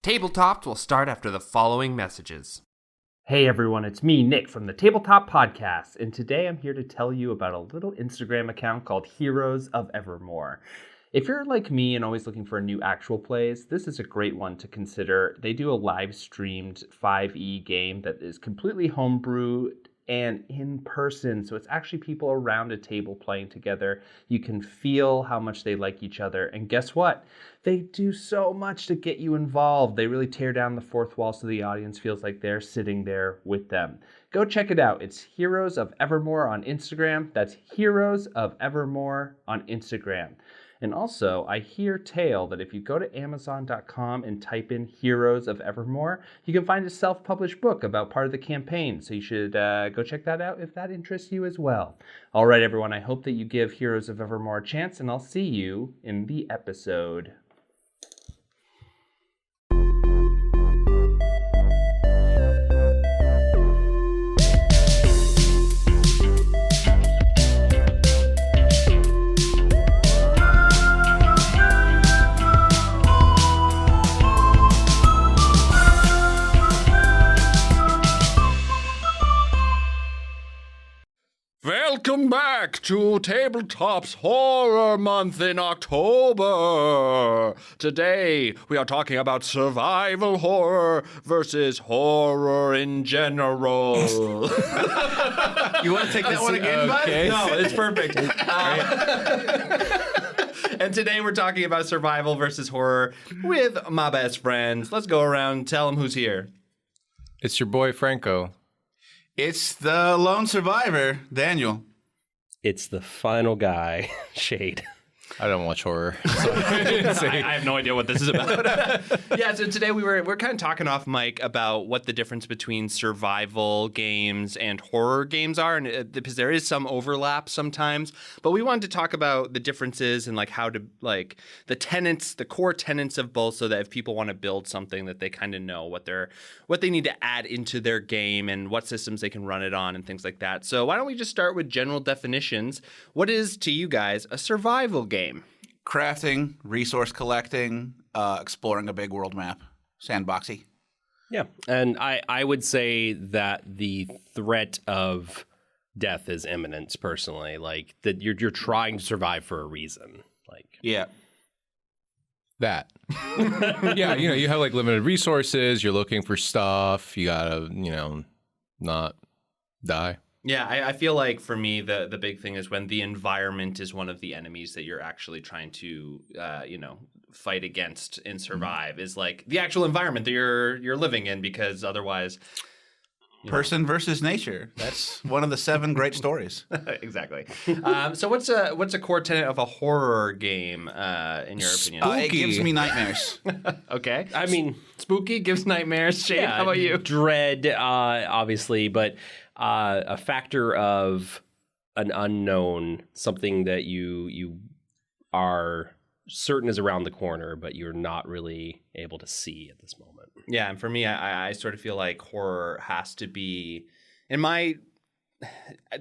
Tabletops will start after the following messages. Hey everyone, it's me, Nick, from the Tabletop Podcast, and today I'm here to tell you about a little Instagram account called Heroes of Evermore. If you're like me and always looking for new actual plays, this is a great one to consider. They do a live-streamed 5e game that is completely homebrewed and in person, so it's actually people around a table playing together. You can feel how much they like each other, and guess what? They do so much to get you involved. They really tear down the fourth wall so the audience feels like they're sitting there with them. Go check it out. It's Heroes of Evermore on Instagram. That's Heroes of Evermore on Instagram. And also, I hear tale that if you go to Amazon.com and type in Heroes of Evermore, you can find a self-published book about part of the campaign. So you should go check that out if that interests you as well. All right, everyone, I hope that you give Heroes of Evermore a chance, and I'll see you in the episode. Welcome back to Tabletop's Horror Month in October. Today, we are talking about survival horror versus horror in general. You want to take that one again, bud? No, it's perfect. And today we're talking about survival versus horror with my best friends. Let's go around and tell them who's here. It's your boy Franco. It's the lone survivor, Daniel. It's the final guy, Shade. I don't watch horror. I have no idea what this is about. Yeah, so today we're kind of talking off mic about what the difference between survival games and horror games are, and because there is some overlap sometimes. But we wanted to talk about the differences and like how to like the tenets, the core tenets of both, so that if people want to build something, that they kind of know what they need to add into their game and what systems they can run it on and things like that. So why don't we just start with general definitions? What is to you guys a survival game? Crafting, resource collecting, exploring a big world map. Sandboxy. Yeah, and I would say that the threat of death is imminent, personally. Like, that you're trying to survive for a reason. Like, yeah. That. Yeah, you have like limited resources, you're looking for stuff, you gotta, not die. Yeah, I feel like for me, the big thing is when the environment is one of the enemies that you're actually trying to, fight against and survive is like the actual environment that you're living in, because otherwise... Person versus nature. That's one of the 7 great stories. Exactly. So what's a core tenet of a horror game, in your opinion? It gives me nightmares. Okay. I mean... Spooky gives nightmares. Shade, how about you? Dread, obviously, but a factor of an unknown, something that you are certain is around the corner, but you're not really able to see at this moment. Yeah, and for me, I sort of feel like horror has to be, the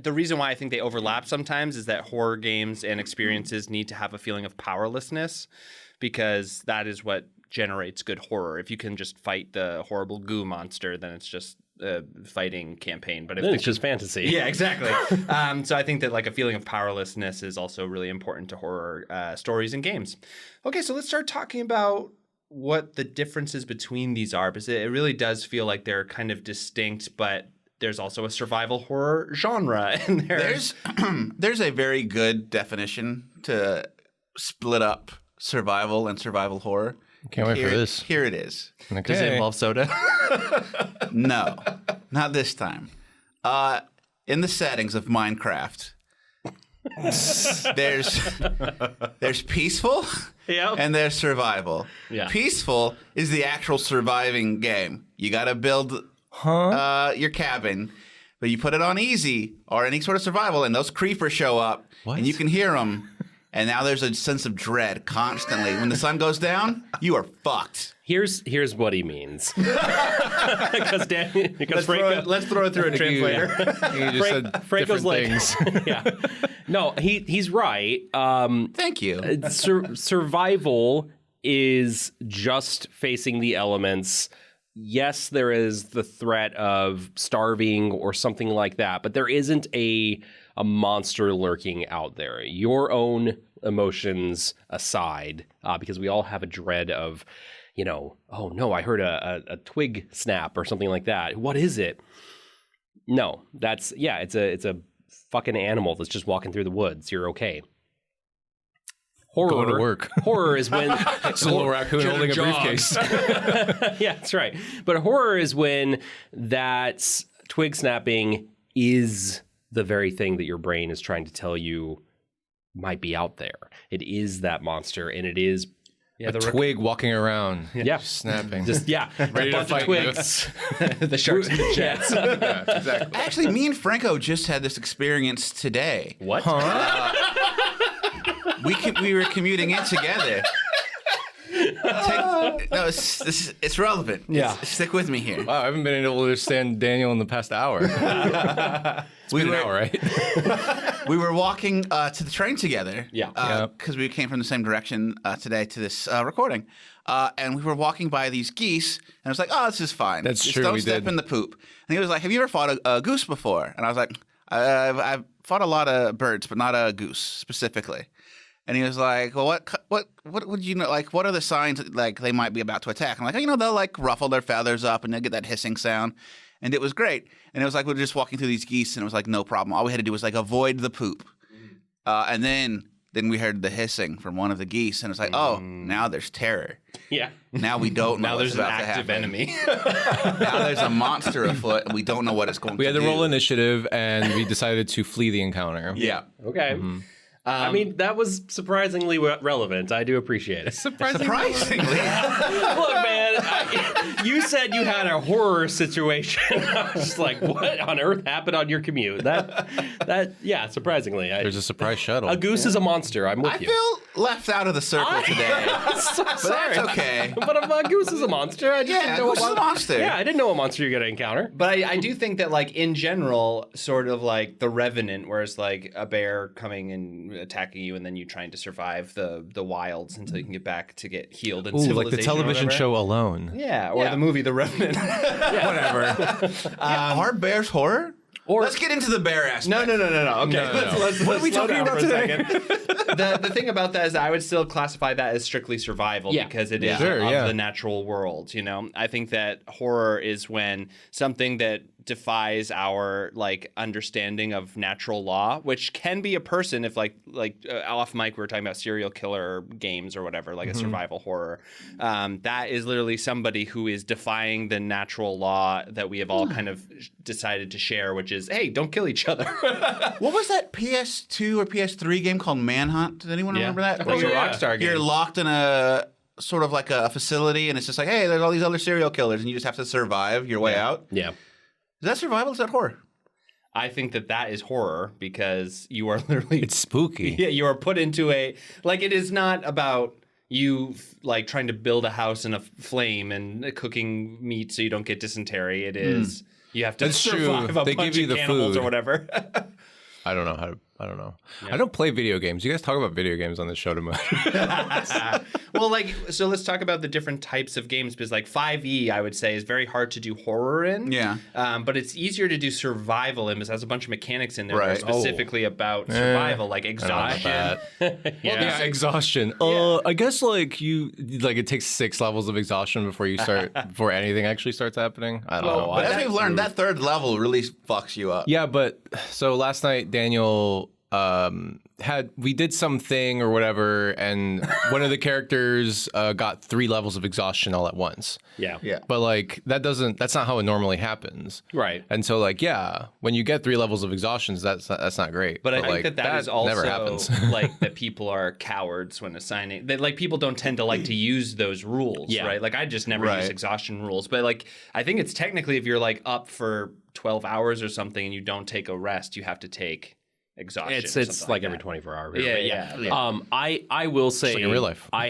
reason why I think they overlap sometimes is that horror games and experiences need to have a feeling of powerlessness, because that is what generates good horror. If you can just fight the horrible goo monster, then it's just a fighting campaign. But if then it's just fantasy. Yeah, exactly. So I think that like a feeling of powerlessness is also really important to horror stories and games. Okay, so let's start talking about what the differences between these are, because it really does feel like they're kind of distinct, but there's also a survival horror genre in there. There's a very good definition to split up survival and survival horror. Can't wait for this. Here it is. Okay. Does it involve soda? No, not this time. In the settings of Minecraft, there's peaceful and there's survival. Yeah. Peaceful is the actual surviving game. You got to build your cabin, but you put it on easy or any sort of survival, and those creepers show up, and you can hear them. And now there's a sense of dread constantly. When the sun goes down, you are fucked. Here's what he means. Let's throw it through a translator. You just said Franco's different things. Yeah. No, he's right. Thank you. Survival is just facing the elements. Yes, there is the threat of starving or something like that, but there isn't a monster lurking out there. Your own emotions aside, because we all have a dread of, oh no, I heard a twig snap or something like that. What is it? No, it's a fucking animal that's just walking through the woods. You're okay. Horror. Going to work. Horror is when it's a little raccoon holding a briefcase. Yeah, that's right. But horror is when that twig snapping is the very thing that your brain is trying to tell you might be out there. It is that monster, and it is a twig walking around, snapping. Ready to fight twigs. The sharks and the jets. Yeah, exactly. Actually, me and Franco just had this experience today. What? We were commuting in together. It's relevant. Yeah. Stick with me here. Wow, I haven't been able to understand Daniel in the past hour. It's been an hour, right? We were walking to the train together. Yeah. Because we came from the same direction today to this recording. And we were walking by these geese, and I was like, oh, this is fine. That's Just true, don't we step did. in the poop. And he was like, have you ever fought a goose before? And I was like, I've fought a lot of birds, but not a goose specifically. And he was like, well, what would you know? Like, what are the signs that, like, they might be about to attack? I'm like, they'll like ruffle their feathers up and they'll get that hissing sound. And it was great. And it was like, we were just walking through these geese and it was like, no problem. All we had to do was like avoid the poop. And then we heard the hissing from one of the geese and it's like, oh, now there's terror. Yeah. Now we don't know Now what's there's an about to active happen. enemy. Now there's a monster afoot and we don't know what it's going We to had do. to roll initiative, and we decided to flee the encounter. Yeah. Okay. I mean, that was surprisingly relevant. I do appreciate it. Surprisingly. Look, man, you said you had a horror situation. I was just like, what on earth happened on your commute? Surprisingly. There's a surprise shuttle. A goose is a monster. I'm with I you. feel left out of the circle today. So But sorry. that's okay. But a goose is a monster. I just Yeah, didn't know goose is a monster. Yeah, I didn't know what monster you're going to encounter. But I do think that, like, in general, sort of like The Revenant, where it's like a bear coming and attacking you and then you trying to survive the wilds until you can get back to get healed in Ooh, civilization. like the television show Alone. Yeah, or the movie The Revenant. Whatever. Are bears horror? Or Let's get into the bear aspect. No. Okay, No. let's What are we slow talking down about for a today? second. The thing about that is I would still classify that as strictly survival because it is Sure, of yeah. the natural world. I think that horror is when something that defies our like understanding of natural law, which can be a person if like off mic we were talking about serial killer games or whatever, like a survival horror. That is literally somebody who is defying the natural law that we have all kind of decided to share, which is, hey, don't kill each other. What was that PS2 or PS3 game called Manhunt? Does anyone remember that? That's Where a you're- Rockstar game. You're locked in a sort of like a facility, and it's just like, hey, there's all these other serial killers, and you just have to survive your way out. Yeah. Is that survival? Is that horror? I think that is horror because you are literally It's spooky. Yeah, you are put into it is not about you like trying to build a house in a flame and cooking meat so you don't get dysentery. It is you have to That's true. survive a They bunch give you of the cannibals food. or whatever. I don't know. I don't play video games. You guys talk about video games on this show too much. Well, so let's talk about the different types of games because 5e, I would say, is very hard to do horror in. Yeah. But it's easier to do survival in because it has a bunch of mechanics in there Right. that are specifically about survival, like exhaustion. Yeah, exhaustion. I guess it takes 6 levels of exhaustion before anything actually starts happening. I don't know. But as we've learned, that third level really fucks you up. Yeah, but so last night Daniel we did something or whatever, and one of the characters got 3 levels of exhaustion all at once. Yeah. Yeah. But that's not how it normally happens. Right. And so when you get 3 levels of exhaustion, that's not great. But I think that is also never happens. that people are cowards when assigning that people don't tend to like to use those rules, Yeah. right? I just never use Right. exhaustion rules. But I think it's technically if you're up for 12 hours or something and you don't take a rest, you have to take exhaustion. It's or like something every that. 24 hours. Yeah. I will say like in real life. I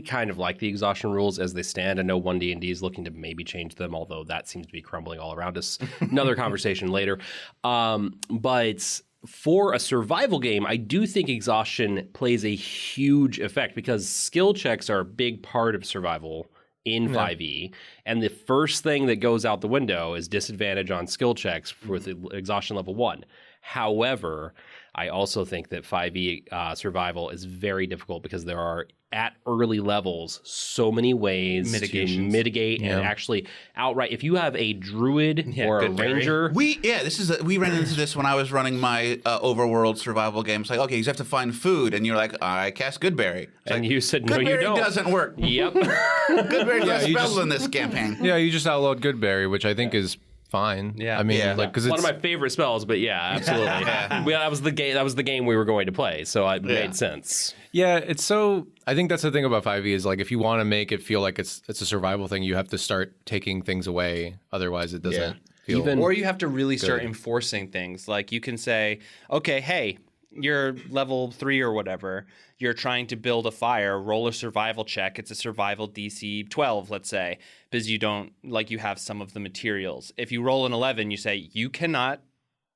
kind of like the exhaustion rules as they stand. I know 1D&D is looking to maybe change them, although that seems to be crumbling all around us. Another conversation later. But for a survival game, I do think exhaustion plays a huge effect because skill checks are a big part of survival in 5e. And the first thing that goes out the window is disadvantage on skill checks with exhaustion level 1. However, I also think that 5e survival is very difficult because there are, at early levels, so many ways to mitigate and actually outright. If you have a druid or a ranger, we ran into this when I was running my overworld survival game. It's like, okay, you have to find food, and you're like, I cast Goodberry. And you said, no, you don't. Goodberry doesn't work. Yep. Goodberry's not spelled in this campaign. Yeah, you just outlawed Goodberry, which I think is fine. Yeah. I mean, like, because it's one of my favorite spells, but yeah, absolutely. That was the game. That was the game we were going to play, so it made sense. Yeah, it's so. I think that's the thing about 5e is like if you want to make it feel like it's a survival thing, you have to start taking things away. Otherwise, it doesn't feel. Or you have to really start enforcing things. Like you can say, okay, hey, you're level 3 or whatever. You're trying to build a fire, roll a survival check. It's a survival DC 12, let's say, because you don't, like, you have some of the materials. If you roll an 11, you say you cannot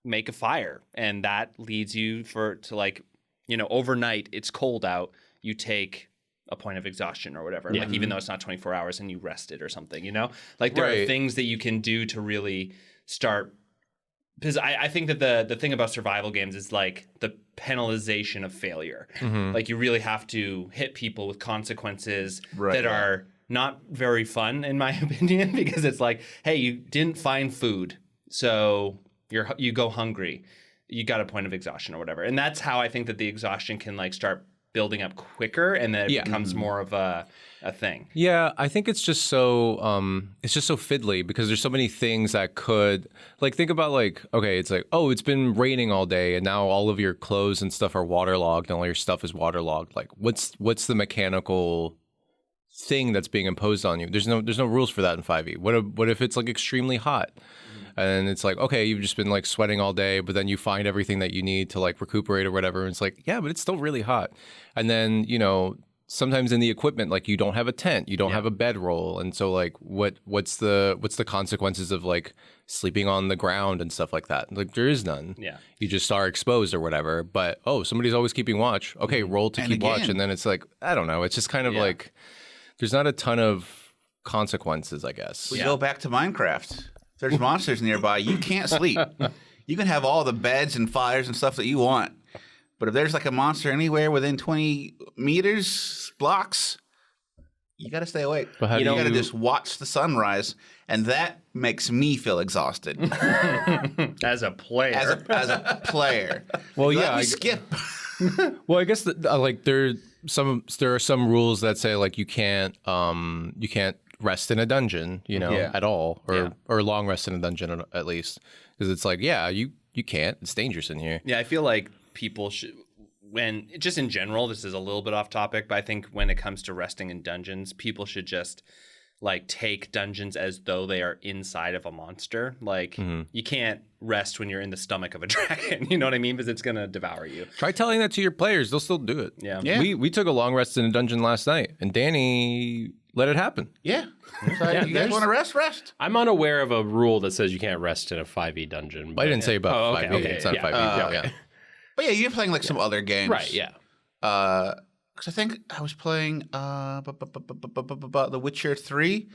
make a fire. And that leads you to like, overnight, it's cold out. You take a point of exhaustion or whatever, like even though it's not 24 hours and you rested or something, Like there are things that you can do to really start. Because I think that the thing about survival games is like the penalization of failure. Like you really have to hit people with consequences that are not very fun, in my opinion, because it's like, hey, you didn't find food, so you go hungry. You got a point of exhaustion or whatever. And that's how I think that the exhaustion can like start building up quicker, and then it becomes more of a thing. Yeah, I think it's just so fiddly because there's so many things that could, like, think about like, okay, it's like, oh, it's been raining all day and now all of your clothes and stuff are waterlogged and all your stuff is waterlogged. Like, what's the mechanical thing that's being imposed on you? There's no rules for that in 5e. What if it's like extremely hot? And it's like, okay, you've just been like sweating all day, but then you find everything that you need to like recuperate or whatever. And it's like, yeah, but it's still really hot. And then, sometimes in the equipment, like you don't have a tent, you don't have a bedroll. And so like, what's the consequences of like sleeping on the ground and stuff like that? Like there is none. Yeah. You just are exposed or whatever. But, somebody's always keeping watch. Okay, roll to keep watch. And then it's like, I don't know. It's just kind of like, there's not a ton of consequences, I guess. We go back to Minecraft. If there's monsters nearby, you can't sleep. You can have all the beds and fires and stuff that you want. But if there's like a monster anywhere within 20 meters, blocks, you got to stay awake. You got to just watch the sunrise. And that makes me feel exhausted. As a player. As a player. Well, Let me skip. Well, I guess there are some rules that say like you can't rest in a dungeon, at all, or long rest in a dungeon at least, because it's like, you can't. It's dangerous in here. Yeah, I feel like people should, when just in general, this is a little bit off topic, but I think when it comes to resting in dungeons, people should just like take dungeons as though they are inside of a monster. Like you can't rest when you're in the stomach of a dragon. You know what I mean? Because it's gonna devour you. Try telling that to your players; they'll still do it. Yeah. We took a long rest in a dungeon last night, and Danny let it happen. Yeah. You guys want to rest? I'm unaware of a rule that says you can't rest in a 5e dungeon. I didn't say about 5e. Okay. It's not 5e. Yeah. But yeah, you're playing like some other games, Right? Yeah. Because I think I was playing The Witcher 3.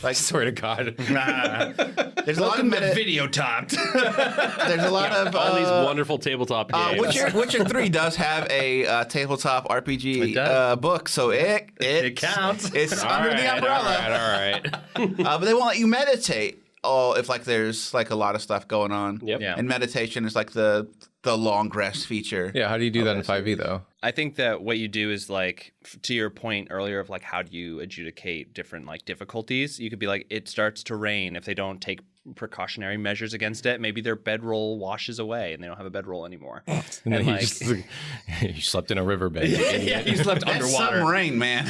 Like, swear to God. There's a lot of video topped. There's a lot of all these wonderful tabletop games. Witcher 3 does have a tabletop RPG book, so it counts. It's under the umbrella. All right. But they won't let you meditate. If like there's like a lot of stuff going on. Yep. Yeah. And meditation is like the long rest feature. Yeah, how do you do that in 5e though? I think that what you do is like, to your point earlier of like, how do you adjudicate different like difficulties? You could be like, it starts to rain. If they don't take precautionary measures against it, maybe their bedroll washes away and they don't have a bedroll anymore. And then you slept in a riverbed. Yeah, you slept That's underwater. some rain, man.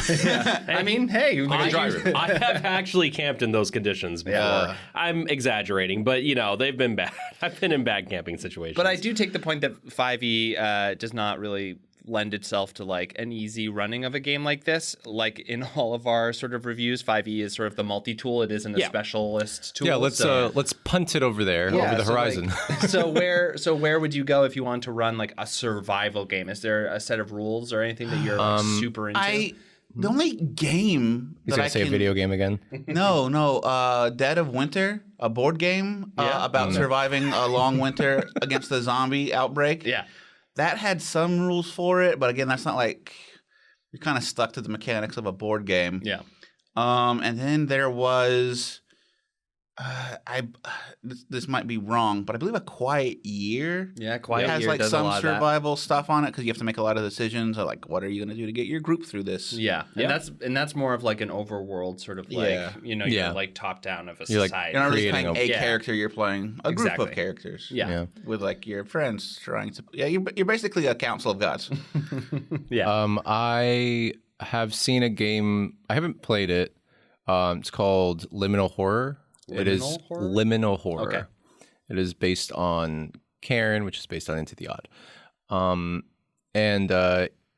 I mean, hey, I have actually camped in those conditions before. Yeah. I'm exaggerating, but they've been bad. I've been in bad camping situations. But I do take the point that 5e does not really lend itself to like an easy running of a game like this. Like in all of our sort of reviews, 5e is sort of the multi-tool. It isn't a specialist tool. Yeah, let's punt it over there, over the horizon. Like, so where would you go if you want to run like a survival game? Is there a set of rules or anything that you're like, super into? The only game He's that gonna I say can... a video game again. No. Dead of Winter, a board game about surviving a long winter against the zombie outbreak. Yeah. That had some rules for it, but again, that's not like... You're kind of stuck to the mechanics of a board game. Yeah. And then there was... this might be wrong, but I believe A Quiet Year. Yeah, Quiet has Year like does a some lot of that. survival stuff on it because you have to make a lot of decisions. Like, what are you going to do to get your group through this? Yeah. And that's more of like an overworld sort of like you're like top down of a You're like- society. You're not really Creating playing a a- character. You're playing a group Exactly. of characters. Yeah. With like your friends trying to. Yeah, you're basically a council of gods. Yeah. I have seen a game. I haven't played it. It's called Liminal Horror. It is Liminal Horror? Liminal Horror. Okay. It is based on Karen, which is based on Into the Odd.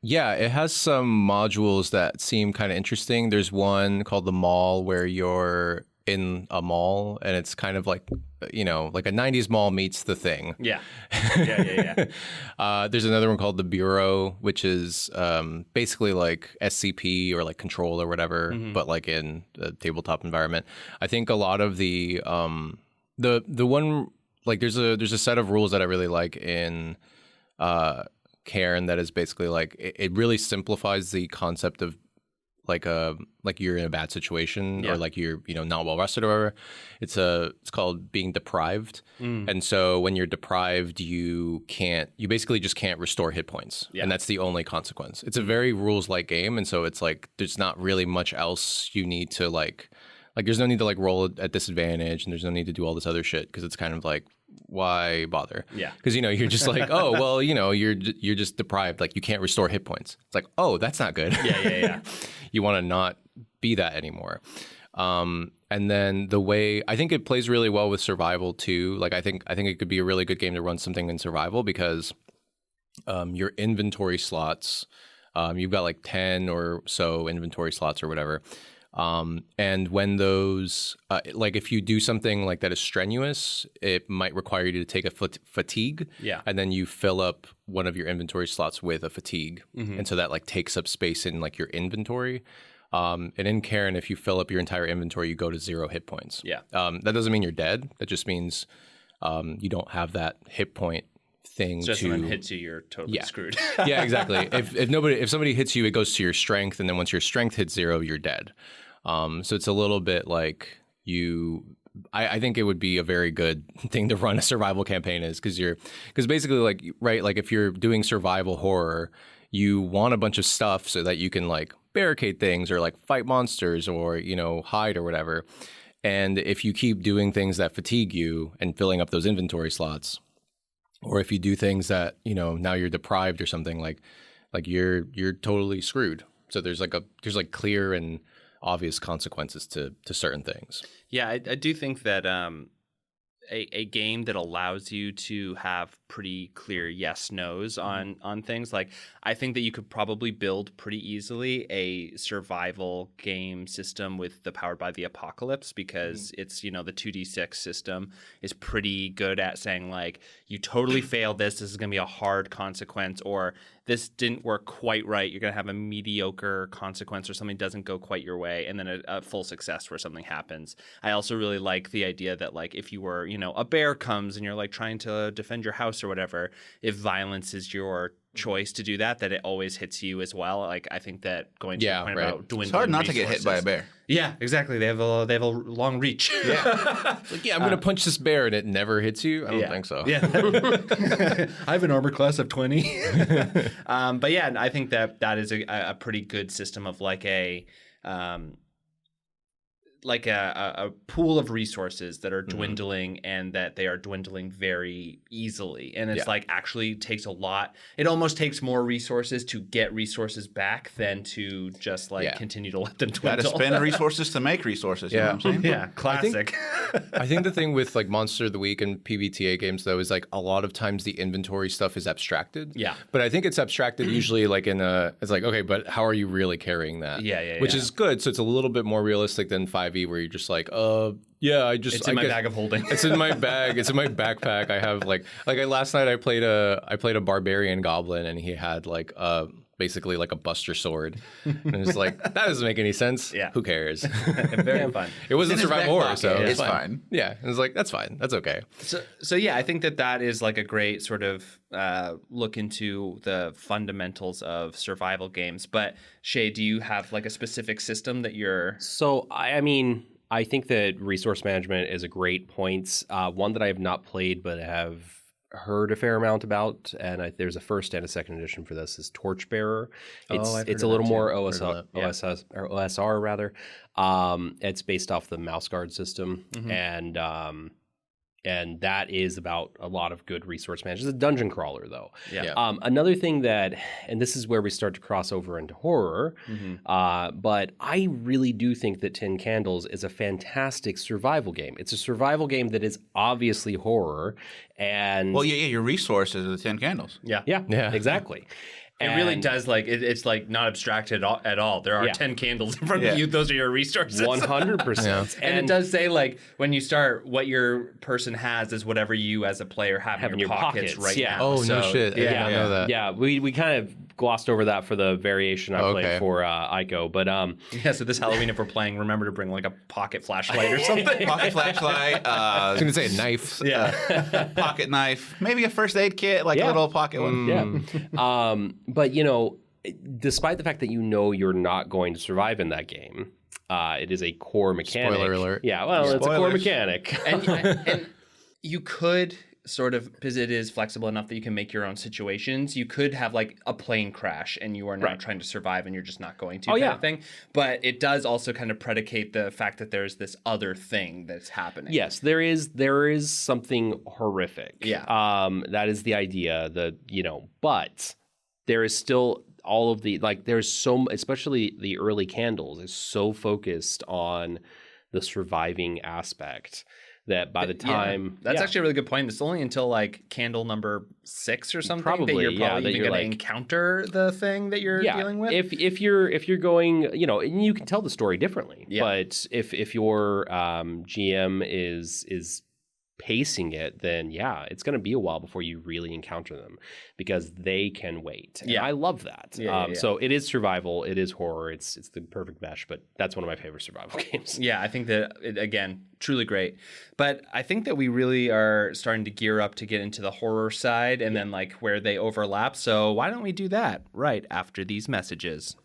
It has some modules that seem kind of interesting. There's one called The Mall where you're in a mall and it's kind of like, like a 90s mall meets The Thing. Yeah. There's another one called The Bureau, which is basically like SCP or like Control or whatever, but like in a tabletop environment. I think a lot of the one, like there's a set of rules that I really like in Cairn that is basically like it really simplifies the concept of like you're in a bad situation or like you're not well rested or whatever. It's called being deprived, and so when you're deprived, you basically just can't restore hit points, and that's the only consequence. It's a very rules like game, and so it's like there's not really much else you need to like there's no need to like roll at disadvantage, and there's no need to do all this other shit because it's kind of like, why bother? Yeah. Because you're just like, oh well, you're just deprived, like you can't restore hit points. It's like, oh, that's not good. Yeah. You want to not be that anymore. And then the way I think it plays really well with survival too. Like I think it could be a really good game to run something in survival because your inventory slots, you've got like 10 or so inventory slots or whatever. And when those, like if you do something like that is strenuous, it might require you to take a fatigue. Yeah. And then you fill up one of your inventory slots with a fatigue. And so that like takes up space in like your inventory. And in Karen, if you fill up your entire inventory, you go to 0 hit points. Yeah. That doesn't mean you're dead. That just means, you don't have that hit point thing Just to when it hits you, you're totally screwed. Yeah, exactly. If somebody hits you, it goes to your strength, and then once your strength hits 0, you're dead. So it's a little bit like I think it would be a very good thing to run a survival campaign because basically like, right, like if you're doing survival horror, you want a bunch of stuff so that you can like barricade things or like fight monsters or, hide or whatever. And if you keep doing things that fatigue you and filling up those inventory slots, or if you do things that, now you're deprived or something, like you're totally screwed. So there's clear and obvious consequences to certain things. Yeah, I do think that a game that allows you to have pretty clear yes nos on things, like I think that you could probably build pretty easily a survival game system with the Powered by the Apocalypse because it's the 2d6 system is pretty good at saying like you totally failed this is going to be a hard consequence, or this didn't work quite right, you're going to have a mediocre consequence, or something doesn't go quite your way, and then a full success where something happens. I also really like the idea that like if you were a bear comes and you're like trying to defend your house or whatever, if violence is your choice to do that it always hits you as well. Like I think that going to the point about dwindling it's hard not to get hit by a bear. Yeah, exactly. They have a long reach. Yeah. I'm going to punch this bear and it never hits you. I don't think so. Yeah. I have an armor class of 20. But yeah, I think that is a pretty good system of like like a pool of resources that are dwindling and that they are dwindling very easily. And it's like actually takes a lot. It almost takes more resources to get resources back than to just like continue to let them dwindle. Got to spend resources to make resources. You know what I'm saying? Yeah, classic. I think the thing with like Monster of the Week and PBTA games though is like a lot of times the inventory stuff is abstracted. Yeah. But I think it's abstracted usually like it's like, okay, but how are you really carrying that? Which is good. So it's a little bit more realistic than 5e where you're just like, it's in my bag of holding. It's in my bag. It's in my backpack. I have last night I played a barbarian goblin and he had like basically like a buster sword. And it's like, that doesn't make any sense. Yeah. Who cares? Very fun. It wasn't survival horror, so it's fine. Yeah. And it's like, that's fine. That's okay. So yeah, I think that is like a great sort of look into the fundamentals of survival games. But Shay, do you have like a specific system that you're... So, I mean, I think that resource management is a great point. One that I have not played but have heard a fair amount about, and there's a first and a second edition for this, is Torchbearer. It's a little more OSR rather. It's based off the mouse guard system, and that is about a lot of good resource management. It's a dungeon crawler, though. Another thing that, and this is where we start to cross over into horror, but I really do think that 10 Candles is a fantastic survival game. It's a survival game that is obviously horror, and... Well, your resources are the 10 Candles. Yeah, exactly. It really does, like, it's like not abstracted at all. There are 10 candles in front of you. Those are your resources. 100%. And it does say, like, when you start, what your person has is whatever you as a player have in your pockets right now. Oh, no shit. I did not know that. Yeah, we kind of glossed over that for the variation I played for Ico. But so this Halloween, if we're playing, remember to bring, like, a pocket flashlight or something. Pocket flashlight. I was going to say a knife. Pocket knife. Maybe a first aid kit, like a little pocket one. But, you know, despite the fact that you know you're not going to survive in that game, it is a core mechanic. Spoiler alert. Yeah, well, it's a core mechanic. And you could sort of, because it is flexible enough that you can make your own situations, you could have like a plane crash and you are now trying to survive and you're just not going to kind of thing. But it does also kind of predicate the fact that there's this other thing that's happening. Yes, there is something horrific. Yeah. That is the idea, but there is still all of the, like, there's so, especially the early Candles is so focused on the surviving aspect that by the time... That's actually a really good point. It's only until, like, candle number 6 or something that you're probably even going to encounter the thing that you're dealing with. If you're going, and you can tell the story differently. Yeah. But if your GM is pacing it, then it's going to be a while before you really encounter them because they can wait. And I love that. So it is survival, it is horror, it's the perfect mesh, but that's one of my favorite survival games. Yeah, I think that, again, truly great. But I think that we really are starting to gear up to get into the horror side and then like where they overlap. So why don't we do that right after these messages?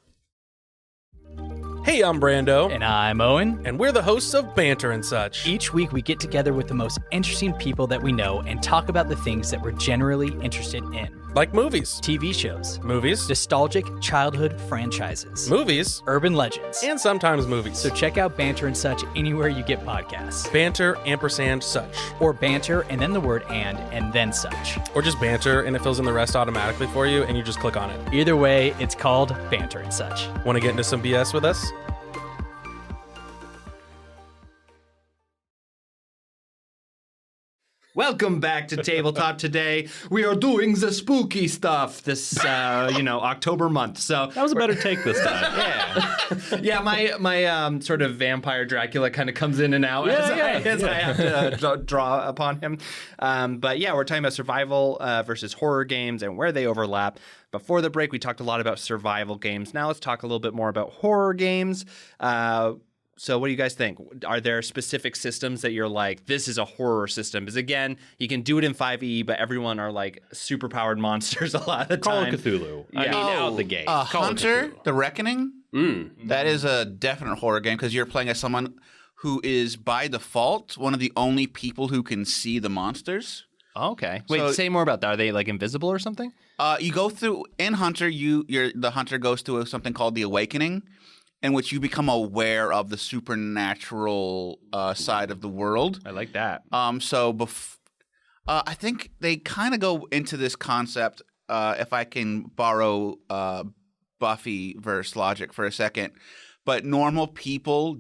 Hey, I'm Brando. And I'm Owen. And we're the hosts of Banter and Such. Each week we get together with the most interesting people that we know and talk about the things that we're generally interested in. Like movies. TV shows. Movies. Nostalgic childhood franchises. Movies. Urban legends. And sometimes movies. So check out Banter and Such anywhere you get podcasts. Banter, ampersand, such. Or banter and then the word and then such. Or just banter and it fills in the rest automatically for you and you just click on it. Either way, it's called Banter and Such. Want to get into some BS with us? Welcome back to Tabletop Today. We are doing the spooky stuff this, October month. So that was a better take this time. Yeah, my sort of vampire Dracula kind of comes in and out as I have to draw upon him. But yeah, we're talking about survival versus horror games and where they overlap. Before the break, we talked a lot about survival games. Now let's talk a little bit more about horror games. So what do you guys think? Are there specific systems that you're like, this is a horror system? Because again, you can do it in 5e, but everyone are like super-powered monsters a lot of the Call time. of Cthulhu. I mean, out the gate. Hunter, The Reckoning? That is a definite horror game because you're playing as someone who is, by default, one of the only people who can see the monsters. Okay. Wait, say more about that. Are they like invisible or something? You go through, in Hunter, the hunter goes through something called the Awakening. in which you become aware of the supernatural side of the world. I like that. I think they kind of go into this concept, if I can borrow Buffy verse logic for a second, but normal people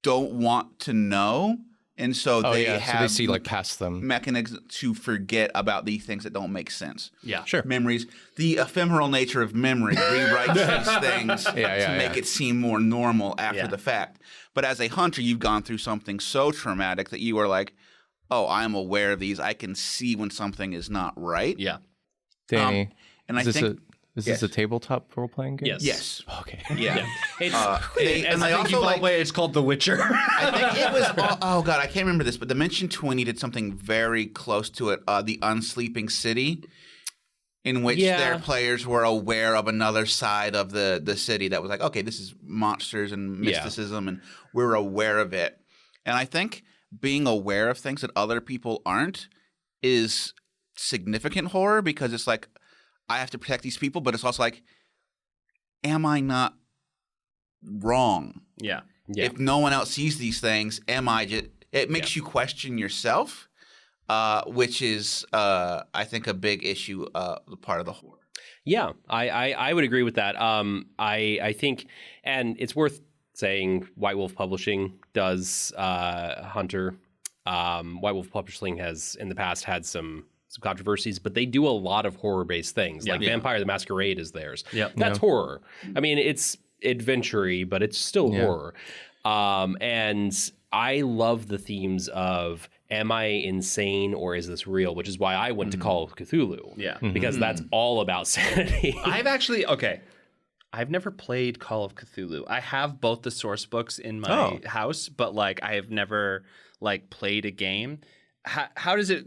don't want to know, and so they see like past them mechanisms to forget about these things that don't make sense. Yeah, sure. Memories, the ephemeral nature of memory rewrites these things to make it seem more normal after the fact. But as a hunter, you've gone through something so traumatic that you are like, oh, I'm aware of these. I can see when something is not right. Yeah. Danny, and is this a tabletop role-playing game? Yes. Okay. Yeah. It's called The Witcher. I think it was. Oh God, I can't remember this, but Dimension 20 did something very close to it. The Unsleeping City, in which their players were aware of another side of the city that was like, okay, this is monsters and mysticism, and we're aware of it. And I think being aware of things that other people aren't is significant horror, because it's like, I have to protect these people, but it's also like, am I not wrong? Yeah. If no one else sees these things, am I just... It makes you question yourself, which is, I think, a big issue, part of the horror. Yeah, I would agree with that. I think, and it's worth saying, White Wolf Publishing does Hunter. White Wolf Publishing has, in the past, had some controversies, but they do a lot of horror-based things. Like Vampire the Masquerade is theirs. That's horror. I mean, it's adventure-y, but it's still horror. And I love the themes of, am I insane or is this real? Which is why I went to Call of Cthulhu. Yeah. Because that's all about sanity. I've never played Call of Cthulhu. I have both the source books in my house, but like I have never like played a game. How does it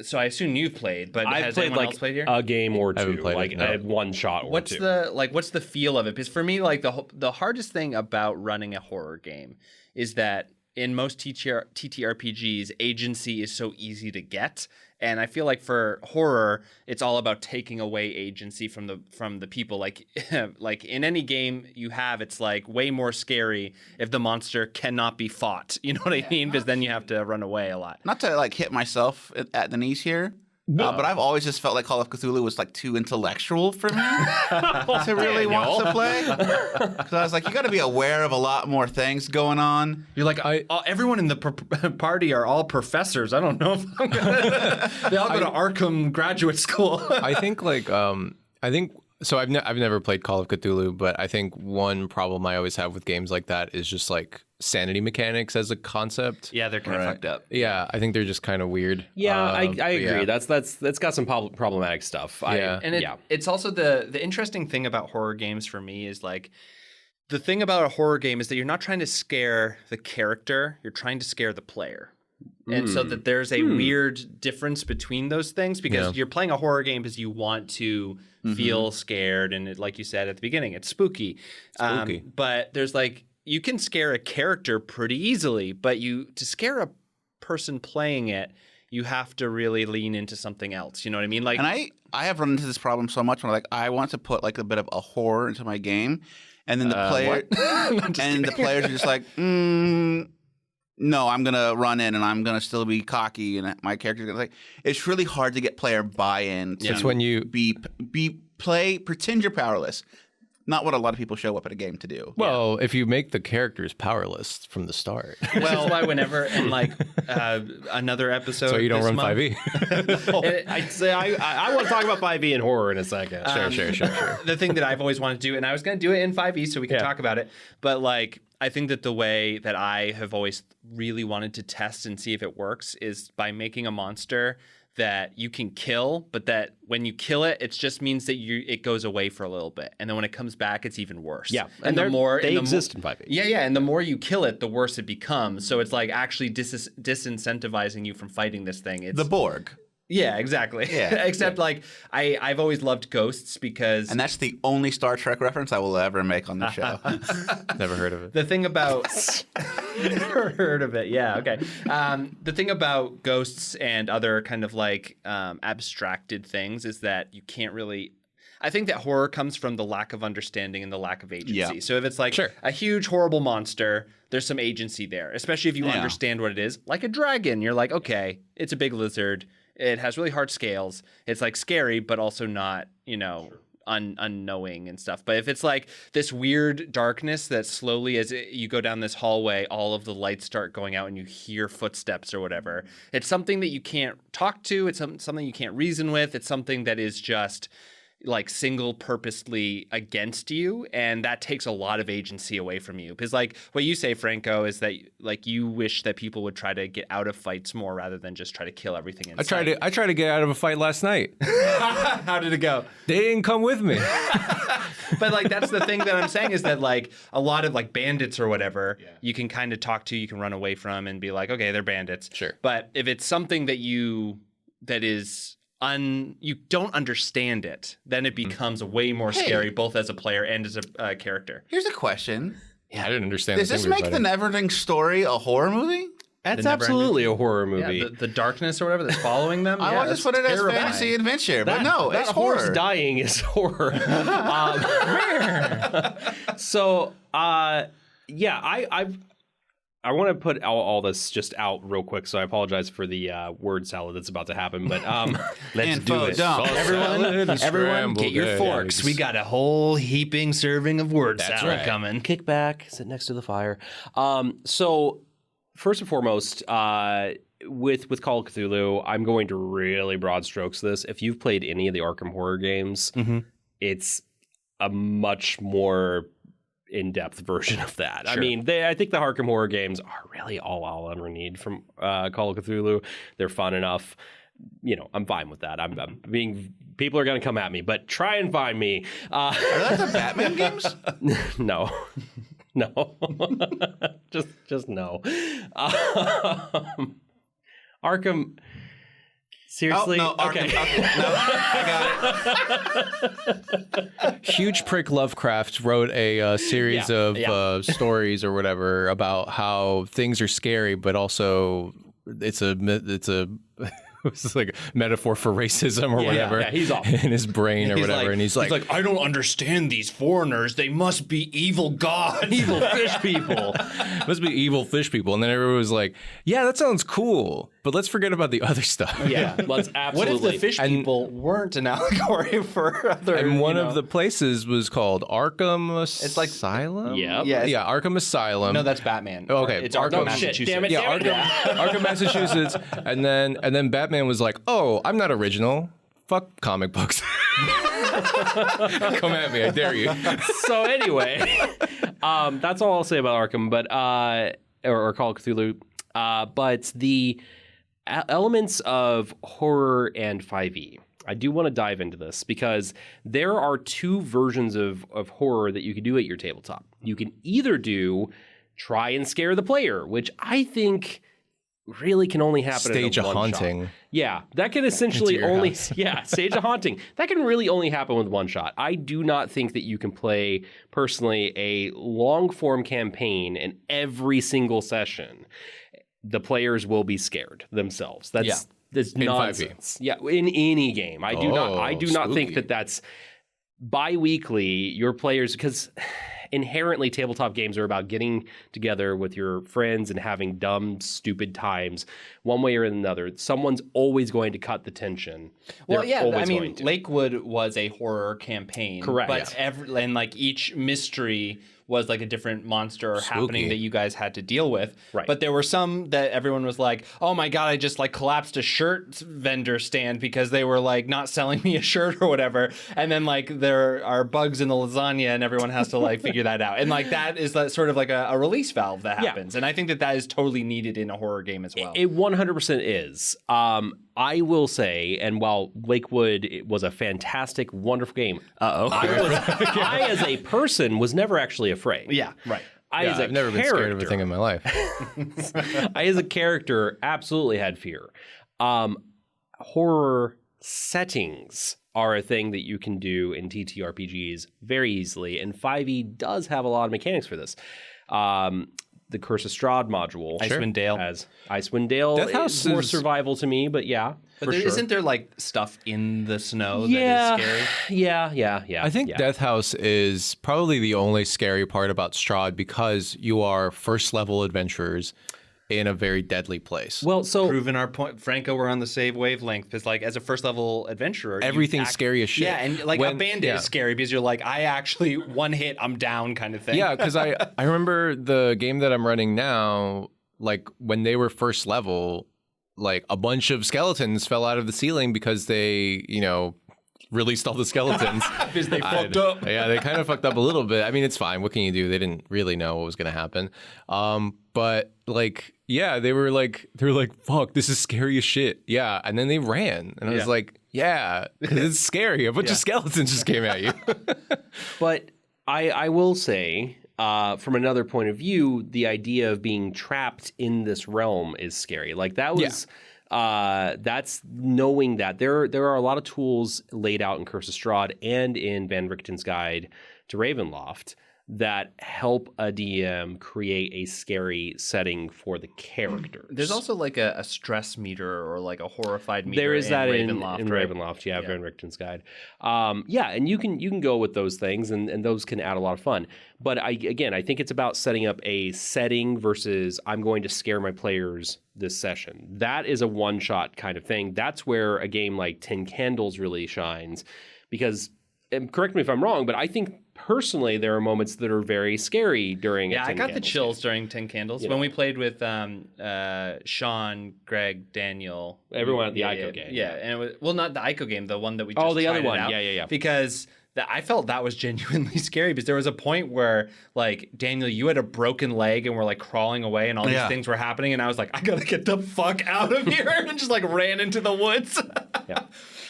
So I assume you've played, but has anyone else played here? A game or two. I had one shot or two. What's the feel of it? Because for me, like the hardest thing about running a horror game is that in most TTRPGs, agency is so easy to get, and I feel like for horror, it's all about taking away agency from the people. Like like in any game you have, it's like way more scary if the monster cannot be fought. You know what I mean? Because then you have to run away a lot. Not to like hit myself at the knees here, but I've always just felt like Call of Cthulhu was like too intellectual for me to really want to play. Because I was like, you got to be aware of a lot more things going on. You're like, everyone in the party are all professors. I don't know if I'm gonna. They all go to Arkham Graduate School. I think so. I've never played Call of Cthulhu, but I think one problem I always have with games like that is just like sanity mechanics as a concept. Yeah, they're kind of fucked up. Yeah, I think they're just kind of weird. Yeah, I agree. Yeah. That's got some problematic stuff. It's also the interesting thing about horror games for me is like, the thing about a horror game is that you're not trying to scare the character, you're trying to scare the player. And so that there's a weird difference between those things, because you're playing a horror game because you want to feel scared, and like you said at the beginning, it's spooky. But there's like, you can scare a character pretty easily, but to scare a person playing it, you have to really lean into something else. You know what I mean? Like, and I have run into this problem so much when I want to put like a bit of a horror into my game, and then the players are just like, no, I'm gonna run in and I'm gonna still be cocky, and my character's gonna it's really hard to get player buy-in. It's when you pretend you're powerless. Not what a lot of people show up at a game to do. Well, if you make the characters powerless from the start. Well, that's why whenever in like another episode, so you don't run 5e. I'd say I want to talk about 5e and horror in a second. Sure. The thing that I've always wanted to do, and I was going to do it in 5e so we can talk about it, but like, I think that the way that I have always really wanted to test and see if it works is by making a monster that you can kill, but that when you kill it, it just means that it goes away for a little bit, and then when it comes back, it's even worse. Yeah, and they exist in 5e. Yeah, and the more you kill it, the worse it becomes. So it's like actually disincentivizing you from fighting this thing. It's the Borg. Yeah, exactly. Yeah. Except like I've always loved ghosts because... And that's the only Star Trek reference I will ever make on the show. Never heard of it. The thing about... Never heard of it. Yeah, okay. The thing about ghosts and other kind of like abstracted things is that you can't really... I think that horror comes from the lack of understanding and the lack of agency. Yeah. So if it's like a huge, horrible monster, there's some agency there, especially if you understand what it is. Like a dragon, you're like, okay, it's a big lizard. It has really hard scales. It's like scary, but also not, unknowing and stuff. But if it's like this weird darkness that slowly, as you go down this hallway, all of the lights start going out and you hear footsteps or whatever, it's something that you can't talk to. It's something you can't reason with. It's something that is just like single purposely against you, and that takes a lot of agency away from you. Because like what you say, Franco, is that like you wish that people would try to get out of fights more rather than just try to kill everything in sight. I tried to get out of a fight last night. How did it go? They didn't come with me. But like that's the thing that I'm saying is that like a lot of like bandits or whatever you can kind of talk to, you can run away from and be like, okay, they're bandits. Sure. But if it's something that is you don't understand it, then it becomes way more scary, both as a player and as a character. Here's a question. Yeah, I didn't understand. Does this make the Neverending Story a horror movie? That's absolutely a horror movie. Yeah, the darkness or whatever that's following them. I want to just put it as fantasy adventure, but no, it's horse horror. dying is horror. I want to put all this just out real quick, so I apologize for the word salad that's about to happen. But let's do it. Everyone, get your forks. We got a whole heaping serving of word salad coming. Kick back, sit next to the fire. So first and foremost, with Call of Cthulhu, I'm going to really broad strokes this. If you've played any of the Arkham horror games, it's a much more in-depth version of that. Sure. I mean, I think the Arkham horror games are really all I'll ever need from Call of Cthulhu. They're fun enough. I'm fine with that. People are going to come at me, but try and find me. Are that the Batman games? No. No. just no. Arkham... Seriously? Oh, no, okay. No, I got it. Huge Prick Lovecraft wrote a series of stories or whatever about how things are scary, but also it's like a metaphor for racism or whatever. Yeah, he's awful. In his brain or whatever. And he's like, I don't understand these foreigners. They must be evil gods. Evil fish people. Must be evil fish people. And then everyone was like, yeah, that sounds cool, but let's forget about the other stuff. Yeah, let's absolutely. What if the fish people weren't an allegory for other... And one of the places was called Arkham Asylum? Yeah. Yeah, Arkham Asylum. No, that's Batman. Oh, okay. It's Arkham, Massachusetts. Shit, damn it, Yeah, Arkham, Massachusetts. And then Batman was like, oh, I'm not original. Fuck comic books. Come at me, I dare you. So anyway, that's all I'll say about Arkham, but or Call of Cthulhu. But the elements of horror and 5e, I do want to dive into this because there are two versions of horror that you can do at your tabletop. You can either do try and scare the player, which I think really can only happen Stage in a one haunting. shot. Yeah, that can essentially only house. Stage a haunting. That can really only happen with one shot. I do not think that you can play personally a long form campaign in every single session. The players will be scared themselves. That's nonsense. 5e. Yeah, in any game. I do not think spooky. that that's bi-weekly your players, because inherently tabletop games are about getting together with your friends and having dumb, stupid times one way or another. Someone's always going to cut the tension. Well, yeah, I mean, Lakewood was a horror campaign. Correct. But and like each mystery was like a different monster or happening that you guys had to deal with. Right. But there were some that everyone was like, oh my God, I just like collapsed a shirt vendor stand because they were like not selling me a shirt or whatever. And then like there are bugs in the lasagna and everyone has to like figure that out. And like that is sort of like a release valve that happens. And I think that is totally needed in a horror game as well. It 100% is. I will say, and while Lakewood was a fantastic, wonderful game, I as a person was never actually afraid. Yeah, right. I've never been scared of a thing in my life. I as a character absolutely had fear. Horror settings are a thing that you can do in TTRPGs very easily, and 5e does have a lot of mechanics for this. the Curse of Strahd module. Icewind Dale. As Icewind Dale Death House is more is- survival to me, but yeah. But for sure. isn't there like stuff in the snow yeah, that is scary? Yeah. I think yeah. Death House is probably the only scary part about Strahd because you are first level adventurers in a very deadly place. Well, so Proving our point, Franco, we're on the same wavelength. Because like as a first level adventurer, you Everything's scary as shit. Yeah, and like a bandit is scary because you're like, I actually one hit, I'm down, kind of thing. Yeah, because I remember the game that I'm running now, like when they were first level, like a bunch of skeletons fell out of the ceiling because they, released all the skeletons. Because they fucked up. Yeah, they kind of fucked up a little bit. I mean, it's fine. What can you do? They didn't really know what was going to happen. But like, yeah, they were like, fuck, this is scary as shit. Yeah. And then they ran. And I was like, yeah, because it's scary. A bunch of skeletons just came at you. But I will say, from another point of view, the idea of being trapped in this realm is scary. Like that was, that's knowing that there are a lot of tools laid out in Curse of Strahd and in Van Richten's Guide to Ravenloft that help a DM create a scary setting for the characters. There's also like a stress meter or like a horrified meter. There is that in Ravenloft, right? Ravenloft, Van Richten's Guide. And you can go with those things, and those can add a lot of fun. But I think it's about setting up a setting versus I'm going to scare my players this session. That is a one-shot kind of thing. That's where a game like 10 Candles really shines, because, and correct me if I'm wrong, but I think personally there are moments that are very scary during Yeah, a 10 I got the Candles chills game. during 10 Candles. When we played with Sean, Greg, Daniel. Everyone at the Ico game. Yeah, and it was, not the Ico game, the one that we just Oh, the other tried it one. out. Yeah. Because I felt that was genuinely scary because there was a point where, like, Daniel, you had a broken leg and were, like, crawling away and all these things were happening. And I was like, I got to get the fuck out of here and just, like, ran into the woods. Yeah.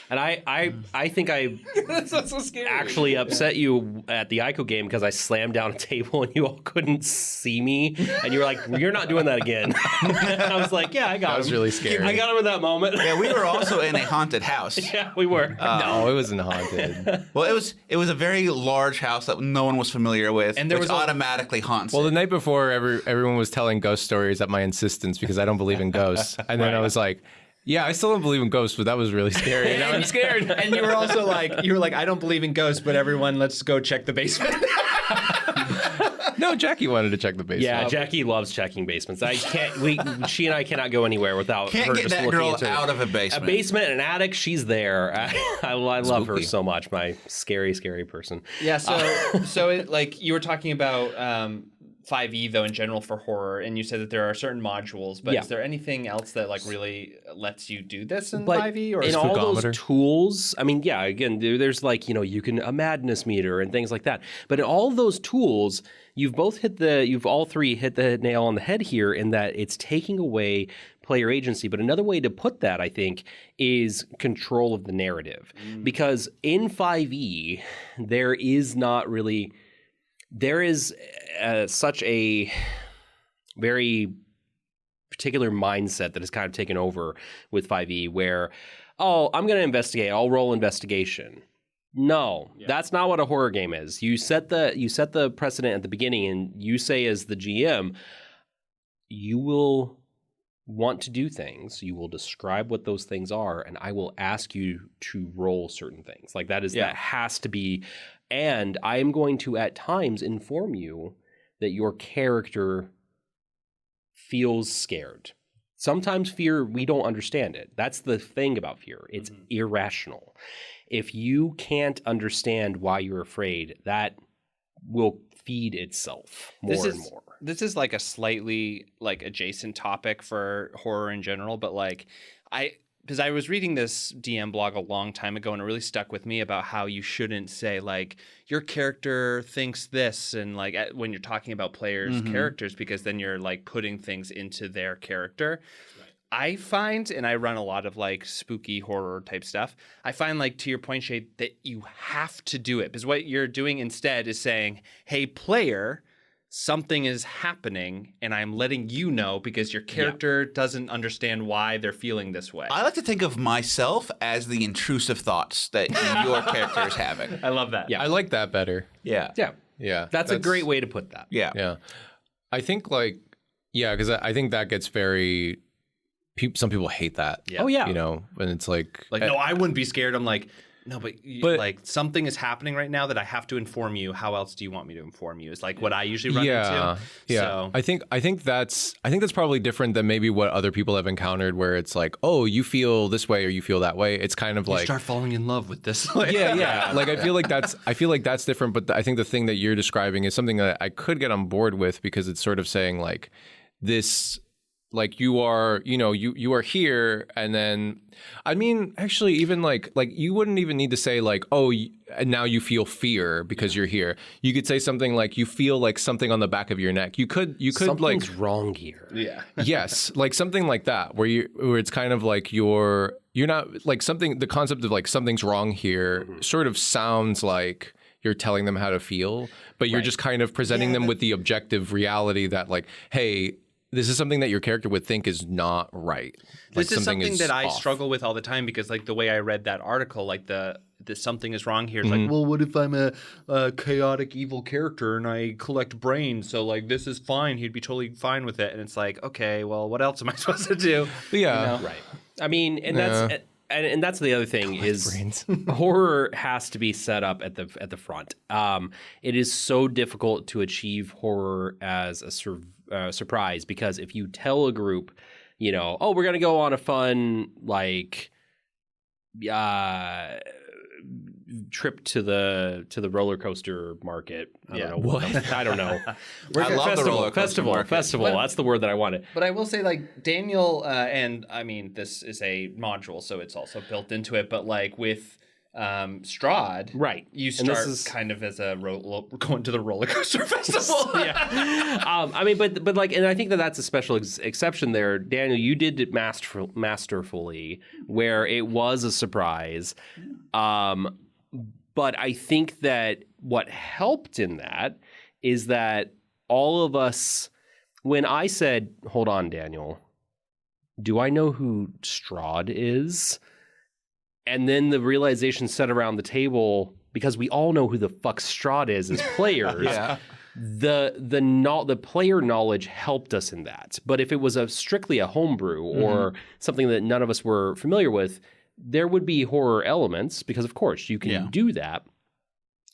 And I think I That's so scary. actually upset you at the Ico game because I slammed down a table and you all couldn't see me. And you were like, you're not doing that again. I was like, yeah, I got him. That was really scary. I got him in that moment. Yeah, we were also in a haunted house. Yeah, we were. No, it wasn't haunted. Well, it was a very large house that no one was familiar with, And there which was automatically haunts. Well, it. the night before, everyone was telling ghost stories at my insistence because I don't believe in ghosts. And then I was like, yeah, I still don't believe in ghosts, but that was really scary. And now I'm scared. And you were also like, I don't believe in ghosts, but everyone, let's go check the basement. No, Jackie wanted to check the basement. Yeah, Jackie loves checking basements. She and I cannot go anywhere without Can't her get just that looking girl into out of a basement. A basement and an attic, she's there. I love her Spooky. so much. My scary person. Yeah, so it, like you were talking about 5e though in general for horror, and you said that there are certain modules, but is there anything else that like really lets you do this in 5e or in all those Spookometer? tools, I mean, yeah, again, there's like, you can a madness meter and things like that. But in all those tools, you've all three hit the nail on the head here in that it's taking away player agency. But another way to put that, I think, is control of the narrative. Because in 5e, there is such a very particular mindset that has kind of taken over with 5e where, I'm going to investigate. I'll roll investigation. No, that's not what a horror game is. You set the precedent at the beginning and you say as the GM, you will want to do things. You will describe what those things are and I will ask you to roll certain things. Like that has to be. And I am going to, at times, inform you that your character feels scared. Sometimes fear, we don't understand it. That's the thing about fear. It's irrational. If you can't understand why you're afraid, that will feed itself more and more. This is like a slightly like adjacent topic for horror in general, but like because I was reading this DM blog a long time ago and it really stuck with me about how you shouldn't say like your character thinks this and like when you're talking about players' characters, because then you're like putting things into their character. Right. I find, and I run a lot of like spooky horror type stuff, I find like to your point, Shay, that you have to do it because what you're doing instead is saying, hey, player, something is happening and I'm letting you know because your character doesn't understand why they're feeling this way. I like to think of myself as the intrusive thoughts that your character is having. I love that. I like that better. Yeah. Yeah. Yeah. That's a great way to put that. Yeah. Yeah. I think like Yeah, because I think that gets very. Some people hate that. Yeah. Oh yeah. You know, and it's like no, I wouldn't be scared. I'm like, no, but like something is happening right now that I have to inform you. How else do you want me to inform you? Is like what I usually run into. Yeah. So. I think that's probably different than maybe what other people have encountered, where it's like, oh, you feel this way or you feel that way. It's kind of You like start falling in love with this. yeah. Like I feel like that's different. But I think the thing that you're describing is something that I could get on board with, because it's sort of saying like this. Like you are, you are here, and then, I mean, actually, even like you wouldn't even need to say like, oh, and now you feel fear because you're here. You could say something like you feel like something on the back of your neck. You could Something's like wrong here. Yeah. yes, like something like that, where it's kind of like you're not like something. The concept of like something's wrong here sort of sounds like you're telling them how to feel, but you're just kind of presenting them with the objective reality that like, hey. This is something that your character would think is not right. This is something that I off. struggle with all the time, because like the way I read that article, like the something is wrong here. It's like, well, what if I'm a chaotic evil character and I collect brains? So like this is fine. He'd be totally fine with it. And it's like, okay, well, what else am I supposed to do? Yeah. Right. I mean, and that's and that's the other thing is horror has to be set up at the front. It is so difficult to achieve horror as a surprise, because if you tell a group, oh, we're gonna go on a fun like trip to the roller coaster market. I don't know what. I don't know. I love the roller coaster market. Festival. That's the word that I wanted. But I will say, like, Daniel, and I mean, this is a module, so it's also built into it, but like with Strahd, right? You start kind of as a going to the roller coaster festival. I mean, but like, and I think that's a special exception there. Daniel, you did it masterfully, where it was a surprise. But I think that what helped in that is that all of us, when I said, "Hold on, Daniel, do I know who Strahd is?" And then the realization set around the table, because we all know who the fuck Strahd is as players. The player knowledge helped us in that. But if it was strictly a homebrew or something that none of us were familiar with, there would be horror elements, because of course you can do that.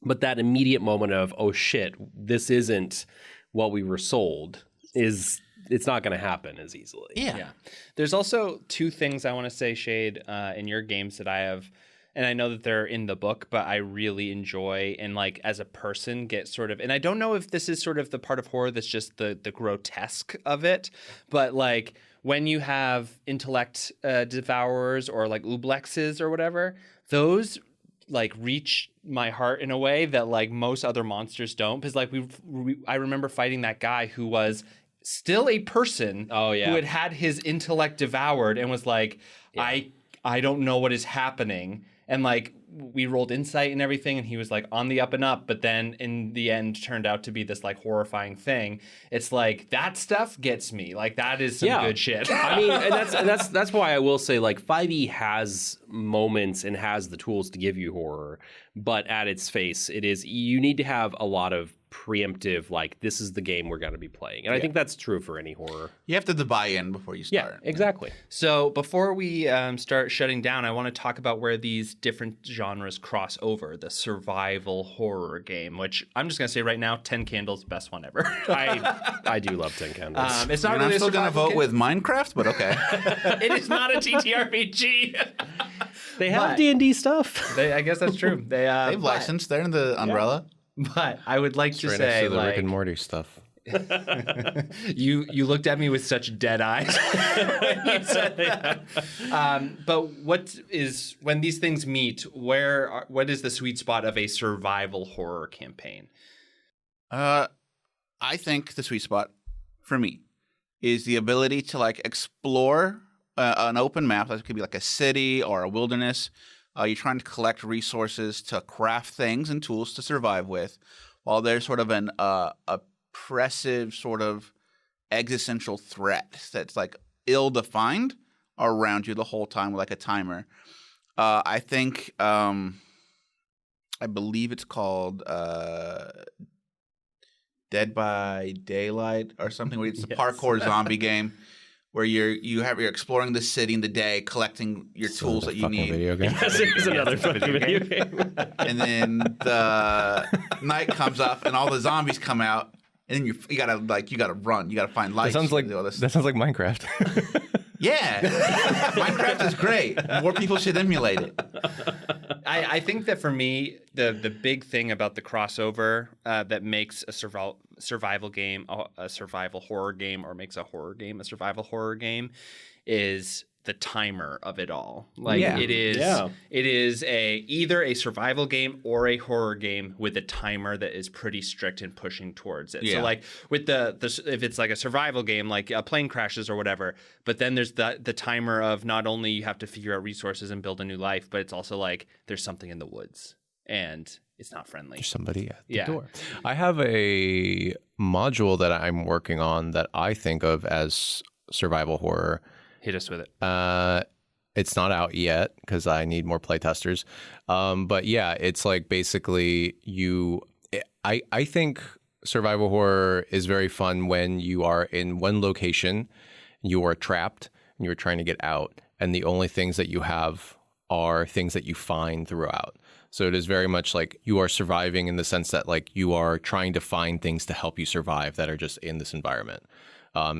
But that immediate moment of, oh shit, this isn't what we were sold, it's not going to happen as easily. Yeah. There's also two things I want to say, Shade, in your games that I have, and I know that they're in the book, but I really enjoy and like as a person get sort of, and I don't know if this is sort of the part of horror that's just the grotesque of it, but like when you have intellect devourers or like oublexes or whatever, those like reach my heart in a way that like most other monsters don't. Because like I remember fighting that guy who was still a person who had his intellect devoured and was like, I don't know what is happening. And like we rolled insight and everything, and he was like on the up and up, but then in the end turned out to be this like horrifying thing. It's like that stuff gets me. Like that is some good shit. I mean, and that's why I will say like 5e has moments and has the tools to give you horror, but at its face, you need to have a lot of preemptive, like this is the game we're going to be playing. And I think that's true for any horror. You have to buy in before you start. Yeah, exactly. So before we start shutting down, I want to talk about where these different genres cross over. The survival horror game, which I'm just going to say right now, 10 Candles, best one ever. I do love 10 Candles. It's not And really I'm still going to vote with Minecraft, but okay. It is not a TTRPG. They have D&D stuff. I guess that's true. They've licensed. They're in the umbrella. But I would like to Right say, next to the like, Rick and Morty stuff. you looked at me with such dead eyes when you said that. But when these things meet, what is the sweet spot of a survival horror campaign? I think the sweet spot for me is the ability to like explore an open map. That could be like a city or a wilderness. You're trying to collect resources to craft things and tools to survive with, while there's sort of an oppressive sort of existential threat that's like ill-defined around you the whole time with like a timer. I think I believe it's called Dead by Daylight or something, where it's a parkour zombie game where you're exploring the city in the day, collecting your tools that you need. Video game. Yes, it is another fucking video game. And then the night comes up and all the zombies come out, and then you gotta run, you gotta find lights. That sounds like Minecraft. Yeah, Minecraft is great. More people should emulate it. I think that for me, the big thing about the crossover that makes a survival game a survival horror game, or makes a horror game a survival horror game, is the timer of it all. Like it is either a survival game or a horror game with a timer that is pretty strict and pushing towards it. So like with the if it's like a survival game, like a plane crashes or whatever, but then there's the timer of not only you have to figure out resources and build a new life, but it's also like there's something in the woods and it's not friendly. There's somebody at the door. I have a module that I'm working on that I think of as survival horror. Hit us with it. It's not out yet because I need more playtesters. But yeah, it's like basically I think survival horror is very fun when you are in one location, you are trapped, and you're trying to get out, and the only things that you have are things that you find throughout. So it is very much like you are surviving in the sense that like you are trying to find things to help you survive that are just in this environment.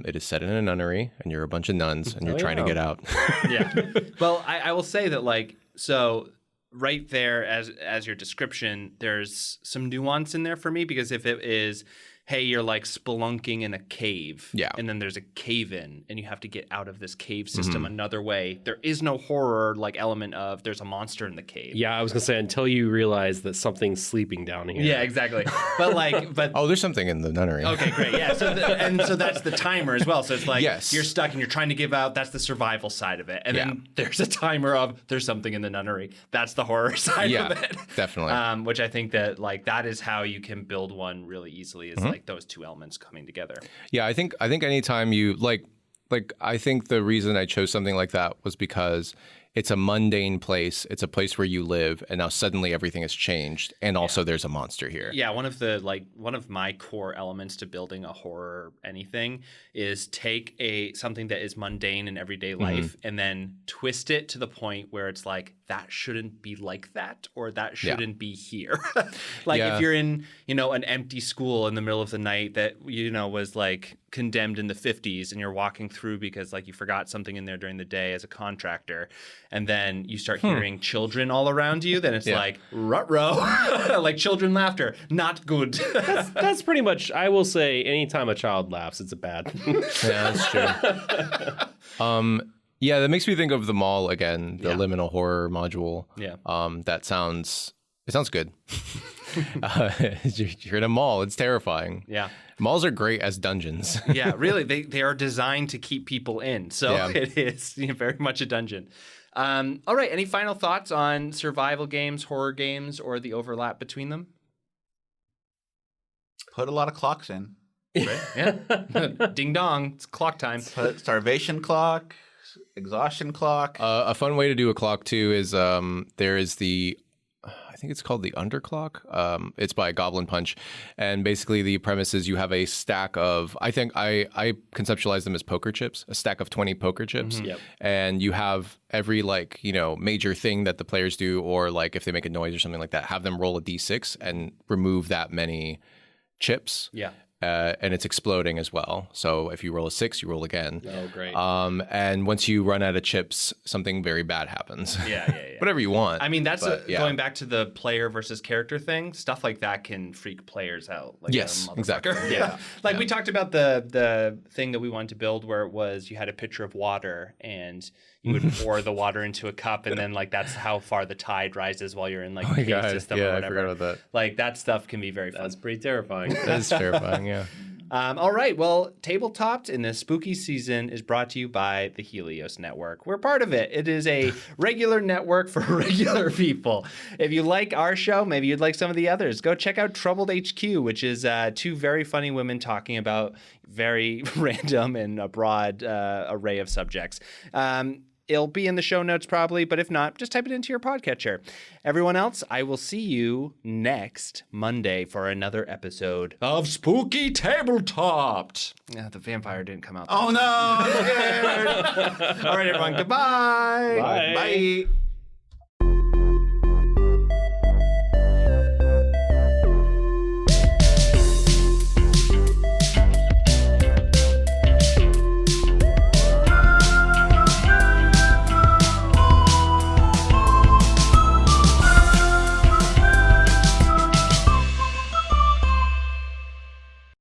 It is set in a nunnery, and you're a bunch of nuns, and you're trying to get out. Yeah. Well, I will say that, like, so right there as your description, there's some nuance in there for me, because if it is, hey, you're like spelunking in a cave, and then there's a cave in, and you have to get out of this cave system another way. There is no horror like element of there's a monster in the cave. Yeah, I was gonna say until you realize that something's sleeping down here. Yeah, exactly. But oh, there's something in the nunnery. Okay, great. Yeah, so that's the timer as well. So it's like you're stuck and you're trying to give out. That's the survival side of it, and then there's a timer of there's something in the nunnery. That's the horror side of it. Definitely. Which I think that like that is how you can build one really easily. Is like those two elements coming together. Yeah, I think anytime you like I think the reason I chose something like that was because it's a mundane place. It's a place where you live, and now suddenly everything has changed, and also there's a monster here. Yeah, one of my core elements to building a horror anything is take something that is mundane in everyday life and then twist it to the point where it's like that shouldn't be like that, or that shouldn't be here. Like if you're in, an empty school in the middle of the night that, was like condemned in the 50s, and you're walking through because like you forgot something in there during the day as a contractor, and then you start hearing children all around you, then it's like ruh-roh. Like children laughter, not good. That's pretty much, I will say, anytime a child laughs, it's a bad thing. Yeah, that's true. Yeah, that makes me think of the mall again, the liminal horror module. Yeah. It sounds good. You're in a mall. It's terrifying. Yeah. Malls are great as dungeons. Yeah, really. They are designed to keep people in. So it is very much a dungeon. All right. Any final thoughts on survival games, horror games, or the overlap between them? Put a lot of clocks in. Right? Yeah. Ding dong. It's clock time. Put starvation clock, exhaustion clock. A fun way to do a clock too is there is I think it's called the underclock. It's by Goblin Punch, and basically the premise is you have a stack of, I think I conceptualize them as poker chips, a stack of 20 poker chips, and you have every major thing that the players do, or like if they make a noise or something like that, have them roll a d6 and remove that many chips. Yeah. And it's exploding as well. So if you roll a 6, you roll again. Oh, great. And once you run out of chips, something very bad happens. Yeah. Whatever you want. I mean, that's going back to the player versus character thing. Stuff like that can freak players out. Like yes, exactly. Yeah. We talked about the thing that we wanted to build where it was you had a pitcher of water and you would pour the water into a cup, and then that's how far the tide rises while you're in the cave system or whatever. I forgot about that. That stuff can be very fun. That's pretty terrifying. That is terrifying, yeah. All right. Well, Tabletopped in this spooky season is brought to you by the Helios Network. We're part of it. It is a regular network for regular people. If you like our show, maybe you'd like some of the others. Go check out Troubled HQ, which is two very funny women talking about very random and a broad array of subjects. It'll be in the show notes probably, but if not, just type it into your podcatcher. Everyone else, I will see you next Monday for another episode of Spooky Tabletopped. Yeah, the vampire didn't come out. Oh no, I'm scared. All right, everyone, goodbye. Bye. Bye.